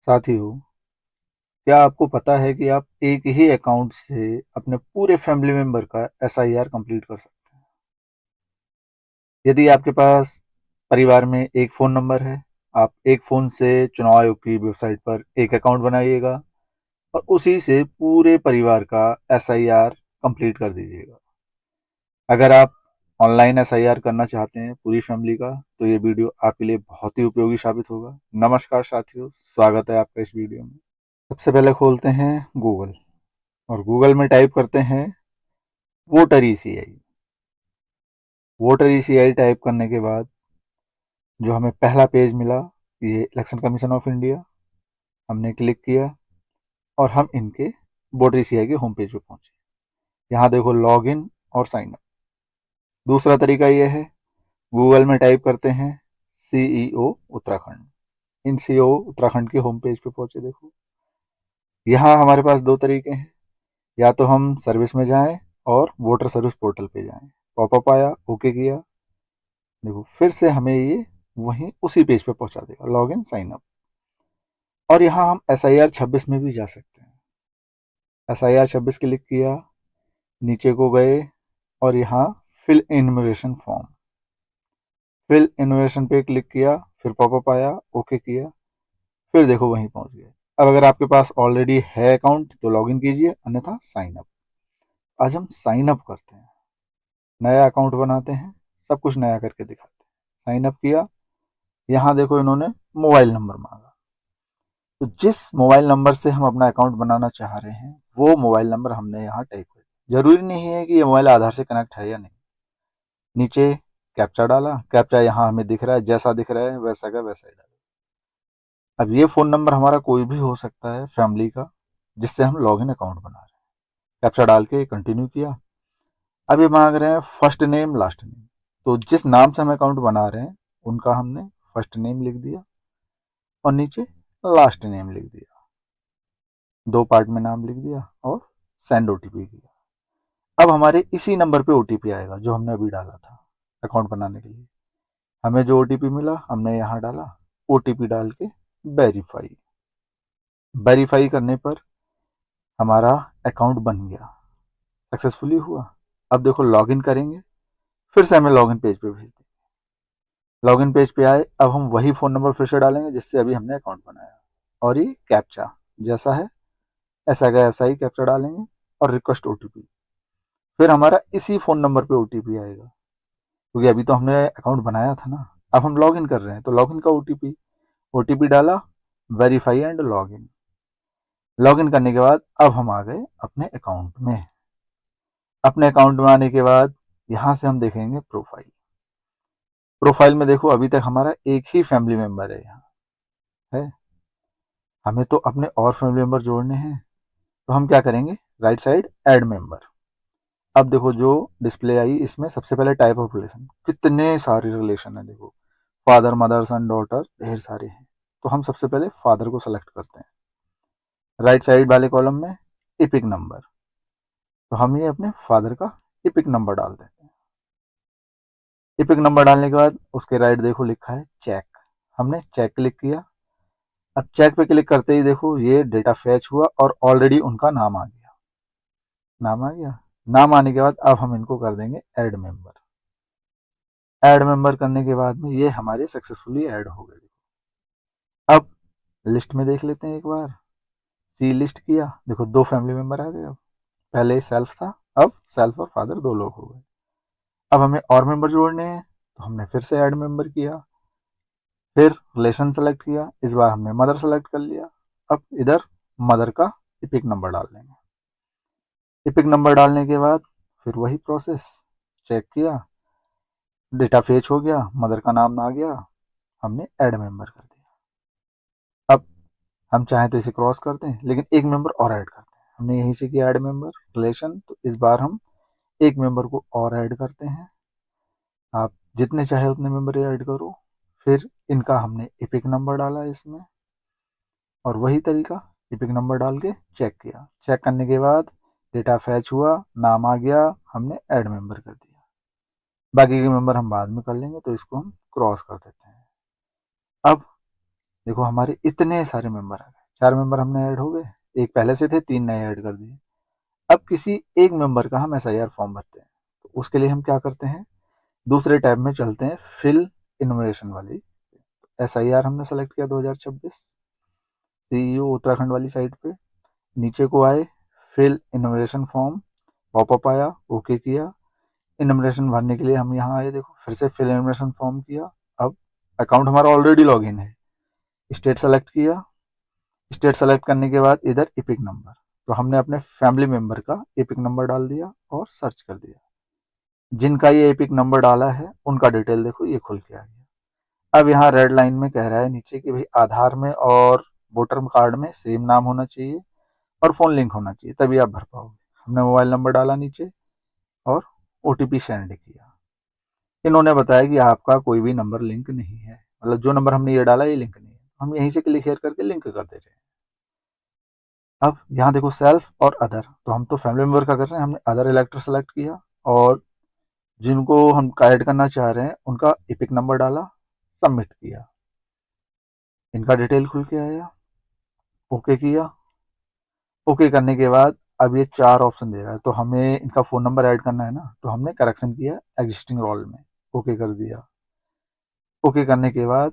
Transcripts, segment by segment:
साथियों, क्या आपको पता है कि आप एक ही अकाउंट से अपने पूरे फैमिली मेंबर का एसआईआर कंप्लीट कर सकते हैं? यदि आपके पास परिवार में एक फ़ोन नंबर है, आप एक फ़ोन से चुनाव आयोग की वेबसाइट पर एक अकाउंट बनाइएगा और उसी से पूरे परिवार का एसआईआर कंप्लीट कर दीजिएगा। अगर आप ऑनलाइन एसआईआर करना चाहते हैं पूरी फैमिली का, तो ये वीडियो आपके लिए बहुत ही उपयोगी साबित होगा। नमस्कार साथियों, स्वागत है आपका इस वीडियो में। सबसे पहले खोलते हैं गूगल और गूगल में टाइप करते हैं voter ECI. Voter ECI type करने के बाद जो हमें पहला पेज मिला, ये इलेक्शन कमीशन ऑफ इंडिया, हमने क्लिक किया और हम इनके वोटर ईसीआई के होम पेज पे पहुंचे। यहाँ देखो लॉग इन और साइन अप। दूसरा तरीका ये है, गूगल में टाइप करते हैं सीईओ उत्तराखंड। इन सीईओ उत्तराखंड के होम पेज पे पहुंचे। देखो यहाँ हमारे पास दो तरीके हैं, या तो हम सर्विस में जाएं और वोटर सर्विस पोर्टल पे जाएं। पॉपअप आया, ओके किया, देखो फिर से हमें ये वहीं उसी पेज पे पहुंचा देगा, लॉग इन साइन अप। और यहाँ हम SIR 26 में भी जा सकते हैं। SIR 26 क्लिक किया, नीचे को गए और यहाँ fill enumeration form, fill enumeration पे क्लिक किया, फिर पॉपअप आया, ओके किया, फिर देखो वहीं पहुंच गए। अब अगर आपके पास ऑलरेडी है अकाउंट तो लॉग इन कीजिए, अन्यथा साइन अप। आज हम साइन अप करते हैं, नया अकाउंट बनाते हैं, सब कुछ नया करके दिखाते हैं। साइन अप किया, यहाँ देखो इन्होंने मोबाइल नंबर मांगा, तो जिस मोबाइल नंबर से हम अपना अकाउंट बनाना चाह रहे हैं वो मोबाइल नंबर हमने यहाँ टाइप कर दिया। जरूरी नहीं है कि ये मोबाइल आधार से कनेक्ट है या नहीं। नीचे कैप्चा डाला, कैप्चा यहाँ हमें दिख रहा है, जैसा दिख रहा है वैसा का वैसा ही डाला। अब ये फ़ोन नंबर हमारा कोई भी हो सकता है फैमिली का, जिससे हम लॉगिन अकाउंट बना रहे हैं। कैप्चा डाल के कंटिन्यू किया। अब ये मांग रहे हैं फर्स्ट नेम लास्ट नेम, तो जिस नाम से हम अकाउंट बना रहे हैं उनका हमने फर्स्ट नेम लिख दिया और नीचे लास्ट नेम लिख दिया, दो पार्ट में नाम लिख दिया और सेंड ओटीपी किया। अब हमारे इसी नंबर पे ओटीपी आएगा जो हमने अभी डाला था अकाउंट बनाने के लिए। हमें जो ओटीपी मिला हमने यहाँ डाला, ओटीपी डाल के वेरीफाई। वेरीफाई करने पर हमारा अकाउंट बन गया, सक्सेसफुली हुआ। अब देखो लॉगिन करेंगे, फिर से हमें लॉगिन पेज पे भेज देंगे। लॉगिन पेज पे आए, अब हम वही फ़ोन नंबर फिर से डालेंगे जिससे अभी हमने अकाउंट बनाया, और ये कैप्चा जैसा है ऐसा का ऐसा ही कैप्चा डालेंगे और रिक्वेस्ट ओटीपी। फिर हमारा इसी फ़ोन नंबर पे ओटीपी आएगा, क्योंकि अभी तो हमने अकाउंट बनाया था ना। अब हम लॉगिन कर रहे हैं तो लॉगिन का ओटीपी, ओटीपी डाला, वेरीफाई एंड लॉगिन। लॉगिन करने के बाद अब हम आ गए अपने अकाउंट में। अपने अकाउंट में आने के बाद यहाँ से हम देखेंगे प्रोफाइल। प्रोफाइल में देखो अभी तक हमारा एक ही फैमिली मेंबर है यहाँ है। हमें तो अपने और फैमिली मेंबर जोड़ने हैं, तो हम क्या करेंगे, राइट साइड ऐड मेंबर। अब देखो जो डिस्प्ले आई इसमें सबसे पहले टाइप ऑफ रिलेशन, कितने सारे रिलेशन है। देखो फादर मदर सन डॉटर ढेर सारे हैं, तो हम सबसे पहले फादर को सेलेक्ट करते हैं। राइट साइड वाले कॉलम में इपिक नंबर, तो हम ये अपने फादर का इपिक नंबर डाल देते हैं। इपिक नंबर डालने के बाद उसके राइट देखो लिखा है चेक, हमने चेक क्लिक किया। अब चेक पे क्लिक करते ही देखो ये डेटा फैच हुआ और ऑलरेडी उनका नाम आ गया। नाम आ गया, नाम आने के बाद अब हम इनको कर देंगे ऐड मेंबर। ऐड मेंबर करने के बाद में ये हमारे सक्सेसफुली ऐड हो गए। अब लिस्ट में देख लेते हैं एक बार, सी लिस्ट किया, देखो दो फैमिली मेंबर आ गए। अब पहले सेल्फ था, अब सेल्फ और फादर दो लोग हो गए। अब हमें और मेंबर जोड़ने हैं, तो हमने फिर से ऐड मेंबर किया, फिर रिलेशन सेलेक्ट किया, इस बार हमने मदर सेलेक्ट कर लिया। अब इधर मदर का इपिक नंबर डाल देंगे। इपिक नंबर डालने के बाद फिर वही प्रोसेस, चेक किया, डेटा फेच हो गया, मदर का नाम आ गया, हमने ऐड मेंबर कर दिया। अब हम चाहें तो इसे क्रॉस करते हैं, लेकिन एक मेंबर और ऐड करते हैं। हमने यहीं से किया ऐड मेंबर रिलेशन, तो इस बार हम एक मेंबर को और ऐड करते हैं। आप जितने चाहे उतने मेंबर ऐड करो। फिर इनका हमने इपिक नंबर डाला इसमें, और वही तरीका इपिक नंबर डाल के चेक किया। चेक करने के बाद डेटा फैच हुआ, नाम आ गया, हमने ऐड मेंबर कर दिया। बाकी के मेंबर हम बाद में कर लेंगे, तो इसको हम क्रॉस कर देते हैं। अब देखो हमारे इतने सारे मेंबर आ गए, 4 मेंबर हमने ऐड हो गए, एक पहले से थे, 3 नए ऐड कर दिए। अब किसी एक मेंबर का हम एसआईआर फॉर्म भरते हैं, तो उसके लिए हम क्या करते हैं, दूसरे टैब में चलते हैं, फिल इन्यूमरेशन वाली। एसआईआर हमने सेलेक्ट किया 2026, सीईओ उत्तराखंड वाली साइट पे, नीचे को आए, फिल इन्यूमरेशन फॉर्म, पॉपअप आया, ओके किया। इन्यूमरेशन भरने के लिए हम यहाँ आए, देखो फिर से फिल इन्यूमरेशन फॉर्म किया। अब अकाउंट हमारा ऑलरेडी लॉगिन है, स्टेट सेलेक्ट किया, स्टेट सेलेक्ट करने के बाद इधर इपिक नंबर, तो हमने अपने फैमिली मेंबर का एपिक नंबर डाल दिया और सर्च कर दिया। जिनका ये एपिक नंबर डाला है उनका डिटेल देखो ये खुल के आ गया। अब यहाँ रेड लाइन में कह रहा है नीचे कि भाई आधार में और वोटर कार्ड में सेम नाम होना चाहिए और फ़ोन लिंक होना चाहिए, तभी आप भर पाओगे। हमने मोबाइल नंबर डाला नीचे और ओटीपी सेंड किया। इन्होंने बताया कि आपका कोई भी नंबर लिंक नहीं है, मतलब जो नंबर हमने ये डाला ये लिंक नहीं है। हम यहीं से क्लिक हेयर करके लिंक कर दे रहे हैं। अब यहाँ देखो सेल्फ और अदर, तो हम तो फैमिली मेंबर का कर रहे हैं, हमने अदर इलेक्टर सेलेक्ट किया और जिनको हम ऐड करना चाह रहे हैं उनका इपिक नंबर डाला, सबमिट किया, इनका डिटेल खुल के आया, ओके किया। ओके करने के बाद अब ये 4 ऑप्शन दे रहा है, तो हमें इनका फ़ोन नंबर ऐड करना है ना, तो हमने करेक्शन किया एग्जिस्टिंग रोल में, ओके कर दिया। ओके करने के बाद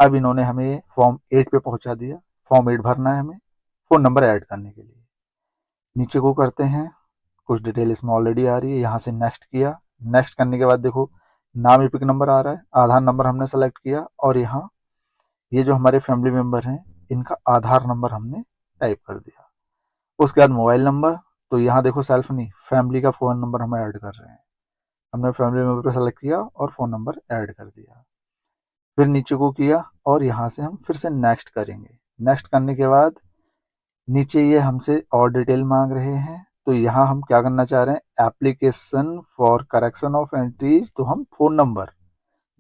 अब इन्होंने हमें फॉर्म 8 पे पहुंचा दिया। फॉर्म 8 भरना है हमें फ़ोन नंबर ऐड करने के लिए। नीचे को करते हैं, कुछ डिटेल इसमें ऑलरेडी आ रही है, यहाँ से नेक्स्ट किया। नेक्स्ट करने के बाद देखो नाम एपिक नंबर आ रहा है, आधार नंबर हमने सेलेक्ट किया और यहाँ ये जो हमारे फैमिली मेंबर हैं इनका आधार नंबर हमने टाइप कर दिया। उसके बाद मोबाइल नंबर, तो यहाँ देखो सेल्फ नहीं, फैमिली का फ़ोन नंबर हम ऐड कर रहे हैं। हमने फैमिली मेंबर को सेलेक्ट किया और फ़ोन नंबर ऐड कर दिया। फिर नीचे को किया और यहाँ से हम फिर से नेक्स्ट करेंगे। नेक्स्ट करने के बाद नीचे ये हमसे और डिटेल मांग रहे हैं, तो यहाँ हम क्या करना चाह रहे हैं, application for correction of entries, तो हम फ़ोन नंबर,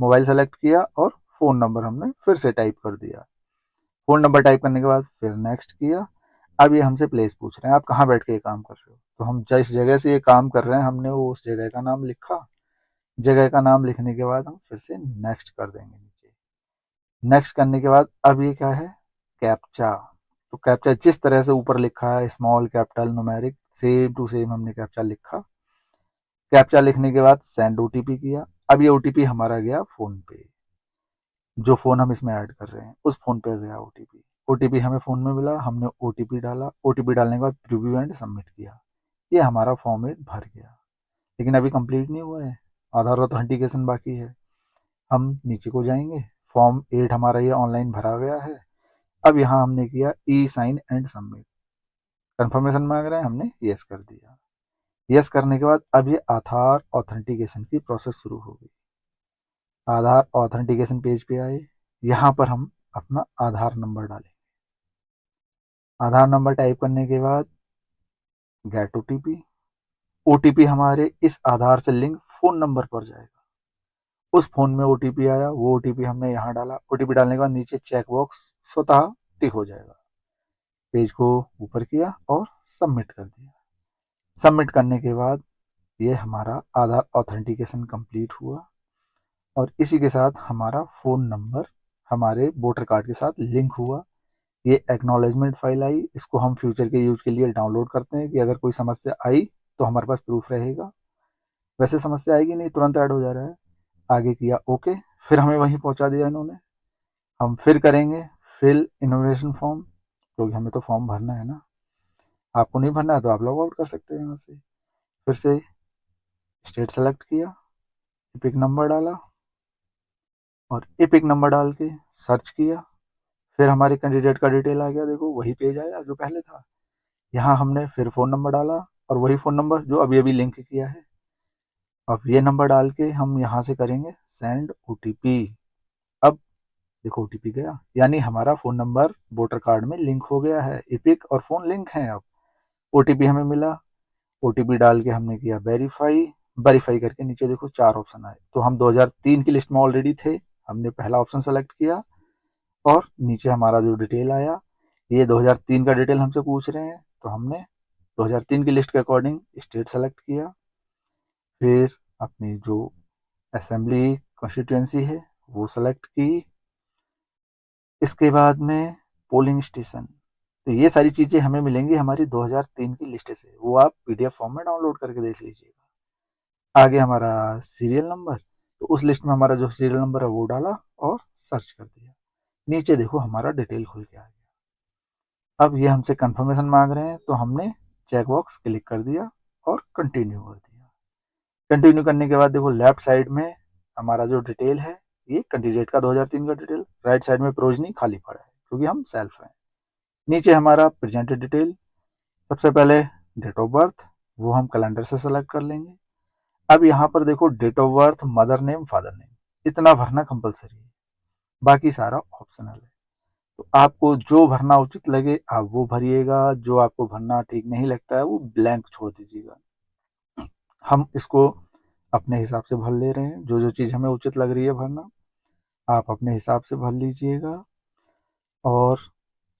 मोबाइल सेलेक्ट किया और फ़ोन नंबर हमने फिर से टाइप कर दिया। फ़ोन नंबर टाइप करने के बाद फिर नेक्स्ट किया। अब ये हमसे प्लेस पूछ रहे हैं, आप कहाँ बैठ के ये काम कर रहे हो, तो हम जिस जगह से ये काम कर रहे हैं हमने वो उस जगह का नाम लिखा। जगह का नाम लिखने के बाद हम फिर से नेक्स्ट कर देंगे नीचे। नेक्स्ट करने के बाद अब ये क्या है, कैप्चा। तो कैप्चा जिस तरह से ऊपर लिखा है, small capital numeric, same to same हमने कैप्चा लिखा। कैप्चा लिखने के बाद सेंड ओटीपी किया। अब ये ओटीपी हमारा गया फ़ोन पे, जो फ़ोन हम इसमें ऐड कर रहे हैं उस फ़ोन पे गया ओटीपी। ओटीपी हमें फ़ोन में मिला, हमने ओटीपी डाला, ओटीपी डालने के बाद प्रीव्यू एंड सबमिट किया। ये हमारा फॉर्म 8 भर गया, लेकिन अभी कंप्लीट नहीं हुआ है, आधार ऑथेंटिकेशन बाकी है। हम नीचे को जाएंगे, फॉर्म 8 हमारा ये ऑनलाइन भरा गया है। अब यहाँ हमने किया ई साइन एंड सबमिट, कंफर्मेशन मांग रहे हैं, हमने यस कर दिया। यस करने के बाद अब ये आधार ऑथेंटिकेशन की प्रोसेस शुरू होगी। आधार ऑथेंटिकेशन पेज पे आए, यहाँ पर हम अपना आधार नंबर डालें। आधार नंबर टाइप करने के बाद गेट ओटीपी, ओटीपी हमारे इस आधार से लिंक फ़ोन नंबर पर जाएगा। उस फ़ोन में ओटीपी आया, वो ओटीपी हमने यहाँ डाला। ओटीपी डालने के बाद नीचे चेक बॉक्स स्वतः टिक हो जाएगा। पेज को ऊपर किया और सबमिट कर दिया। सबमिट करने के बाद ये हमारा आधार ऑथेंटिकेशन कंप्लीट हुआ और इसी के साथ हमारा फ़ोन नंबर हमारे वोटर कार्ड के साथ लिंक हुआ। ये एक्नॉलेजमेंट फाइल आई, इसको हम फ्यूचर के यूज के लिए डाउनलोड करते हैं कि अगर कोई समस्या आई तो हमारे पास प्रूफ रहेगा। वैसे समस्या आएगी नहीं, तुरंत ऐड हो जा रहा है। आगे किया ओके, फिर हमें वहीं पहुंचा दिया इन्होंने। हम फिर करेंगे फिल इनोवेशन फॉर्म, क्योंकि हमें तो फॉर्म भरना है ना। आपको नहीं भरना है तो आप लॉग आउट कर सकते हैं यहाँ से। फिर से स्टेट सेलेक्ट किया, इपिक नंबर डाला और इपिक नंबर डाल के सर्च किया। फिर हमारे कैंडिडेट का डिटेल आ गया, देखो वही पेज आया जो पहले था। यहाँ हमने फिर फ़ोन नंबर डाला और वही फ़ोन नंबर जो अभी अभी लिंक किया है। अब ये नंबर डाल के हम यहाँ से करेंगे सेंड ओटीपी। अब देखो ओटीपी गया, यानी हमारा फ़ोन नंबर वोटर कार्ड में लिंक हो गया है, इपिक और फ़ोन लिंक हैं। अब ओटीपी हमें मिला, ओटीपी डाल के हमने किया वेरीफाई। वेरीफाई करके नीचे देखो 4 ऑप्शन आए, तो हम 2003 की लिस्ट में ऑलरेडी थे, हमने पहला ऑप्शन सेलेक्ट किया और नीचे हमारा जो डिटेल आया, ये 2003 का डिटेल हमसे पूछ रहे हैं, तो हमने 2003 की लिस्ट के अकॉर्डिंग स्टेट सेलेक्ट किया। फिर अपनी जो असेंबली कॉन्स्टिट्यूएंसी है वो सेलेक्ट की। इसके बाद में पोलिंग स्टेशन, तो ये सारी चीज़ें हमें मिलेंगी हमारी 2003 की लिस्ट से, वो आप पीडीएफ फॉर्म में डाउनलोड करके देख लीजिएगा। आगे हमारा सीरियल नंबर, तो उस लिस्ट में हमारा जो सीरियल नंबर है वो डाला और सर्च कर दिया। नीचे देखो हमारा डिटेल खुल के आ गया। अब ये हमसे कंफर्मेशन मांग रहे हैं, तो हमने चेक बॉक्स क्लिक कर दिया और कंटिन्यू कर दिया। कंटिन्यू करने के बाद देखो लेफ्ट साइड में हमारा जो डिटेल है, ये कैंडिडेट का 2003 का डिटेल, राइट साइड में प्रोजनी खाली पड़ा है क्योंकि हम सेल्फ हैं। नीचे हमारा प्रेजेंटेड डिटेल, सबसे पहले डेट ऑफ बर्थ, वो हम कैलेंडर से सेलेक्ट कर लेंगे। अब यहाँ पर देखो date of birth, mother name, father name, इतना भरना कंपलसरी है, बाकी सारा ऑप्शनल है। तो आपको जो भरना उचित लगे आप वो भरिएगा, जो आपको भरना ठीक नहीं लगता है वो ब्लैंक छोड़ दीजिएगा। हम इसको अपने हिसाब से भर ले रहे हैं, जो जो चीज़ हमें उचित लग रही है भरना आप अपने हिसाब से भर लीजिएगा। और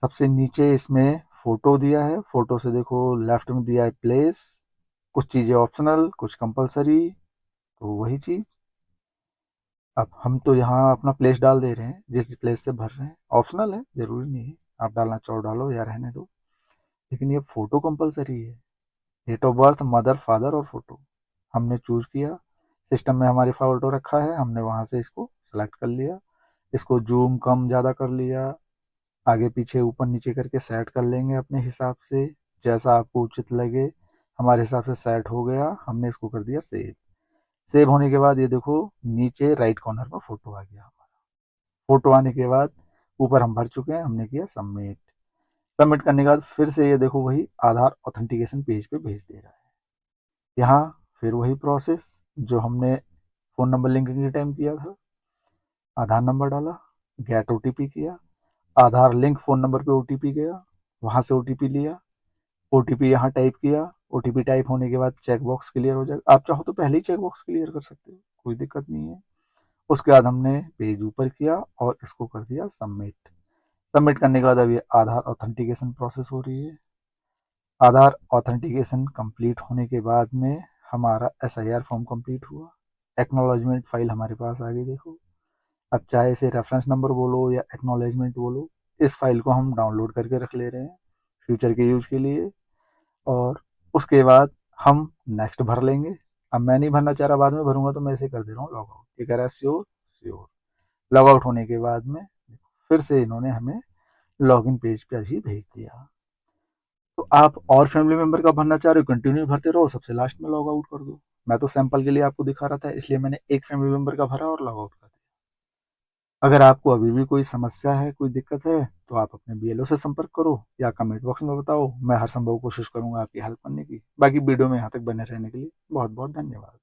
सबसे नीचे इसमें फ़ोटो दिया है, फ़ोटो से देखो लेफ्ट में दिया है प्लेस, कुछ चीज़ें ऑप्शनल, कुछ कंपलसरी, तो वही चीज़। अब हम तो यहाँ अपना प्लेस डाल दे रहे हैं, जिस प्लेस से भर रहे हैं, ऑप्शनल है, ज़रूरी नहीं है आप डालना चाहो डालो या रहने दो, लेकिन ये फ़ोटो कंपलसरी है। Date of birth, mother, father और फ़ोटो हमने चूज़ किया, सिस्टम में हमारी फ़ोटो रखा है, हमने वहाँ से इसको सेलेक्ट कर लिया, इसको जूम कम ज़्यादा कर लिया, आगे पीछे ऊपर नीचे करके सेट कर लेंगे अपने हिसाब से, जैसा आपको उचित लगे। हमारे हिसाब से सेट हो गया, हमने इसको कर दिया सेव। सेव होने के बाद ये देखो नीचे राइट कॉर्नर में फ़ोटो आ गया हमारा। फ़ोटो आने के बाद ऊपर हम भर चुके हैं, हमने किया सबमिट। सबमिट करने के बाद फिर से ये देखो वही आधार ऑथेंटिकेशन पेज पे भेज दे रहा है। यहाँ फिर वही प्रोसेस जो हमने फ़ोन नंबर लिंकिंग के टाइम किया था, आधार नंबर डाला, गेट ओटीपी किया, आधार लिंक फ़ोन नंबर पे ओटीपी गया, वहाँ से ओटीपी लिया, ओटीपी यहाँ टाइप किया, ओटीपी टाइप होने के बाद चेक बॉक्स क्लियर हो जाएगा। आप चाहो तो पहले ही चेक बॉक्स क्लियर कर सकते हो, कोई दिक्कत नहीं है। उसके बाद हमने पेज ऊपर किया और इसको कर दिया सबमिट। सबमिट करने के बाद अब ये आधार ऑथेंटिकेशन प्रोसेस हो रही है। आधार ऑथेंटिकेशन कंप्लीट होने के बाद में हमारा एसआईआर फॉर्म कंप्लीट हुआ, एक्नॉलेजमेंट फाइल हमारे पास आ गई देखो। अब चाहे इसे रेफरेंस नंबर बोलो या एक्नॉलेजमेंट बोलो, इस फाइल को हम डाउनलोड करके रख ले रहे हैं फ्यूचर के यूज के लिए। और उसके बाद हम नेक्स्ट भर लेंगे। अब मैं नहीं भरना चाह रहा, बाद में भरूंगा, तो मैं इसे कर दे रहा हूँ लॉग आउट। ये कह रहा है श्योर श्योर। लॉग आउट होने के बाद में फिर से इन्होंने हमें लॉगिन पेज पर ही भेज दिया। तो आप और फैमिली मेंबर का भरना चाह रहे हो, कंटिन्यू भरते रहो, सबसे लास्ट में लॉग आउट कर दो। मैं तो सैंपल के लिए आपको दिखा रहा था, इसलिए मैंने एक फैमिली मेंबर का भरा और लॉग आउट कर दिया। अगर आपको अभी भी कोई समस्या है, कोई दिक्कत है, तो आप अपने बीएलओ से संपर्क करो या कमेंट बॉक्स में बताओ, मैं हर संभव कोशिश करूंगा आपकी हेल्प करने की। बाकी वीडियो में यहाँ तक बने रहने के लिए बहुत बहुत धन्यवाद।